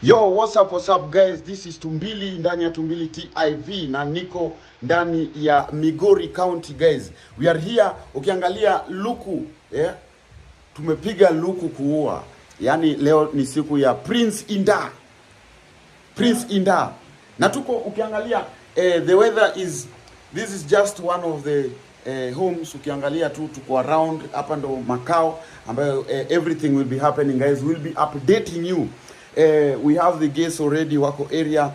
Yo, what's up guys? This is Tumbili ndani ya Tumbili TV na niko ndani ya Migori County guys. We are here, ukiangalia luku, tumepiga luku kuua. Yaani leo ni siku ya Prince Indah. Prince Indah. Na tuko ukiangalia the weather is, this is just one of the homes. Ukiangalia tu tuko around hapa ndo makao ambayo everything will be happening guys. We'll be updating you. We have the guests already wako area,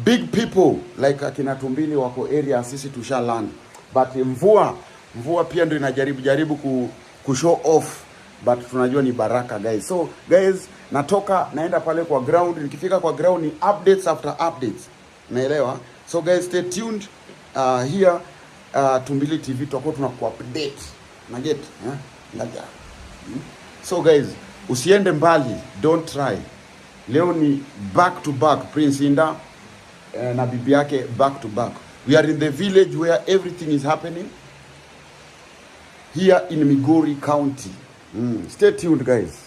big people like akina Tumbili wako area, sisi tusha land, but mvua pia ndio inajaribu ku show off, but tunajua ni baraka guys. So guys, naenda pale kwa ground, nikifika kwa ground ni updates after updates, naelewa. So guys, stay tuned here Tumbili TV, tutakuwa tunakuupdate na get So guys, usiende mbali, don't try. Leo ni back to back, Prince Indah na bibi yake back to back. We are in the village where everything is happening here in Migori County. Stay tuned guys.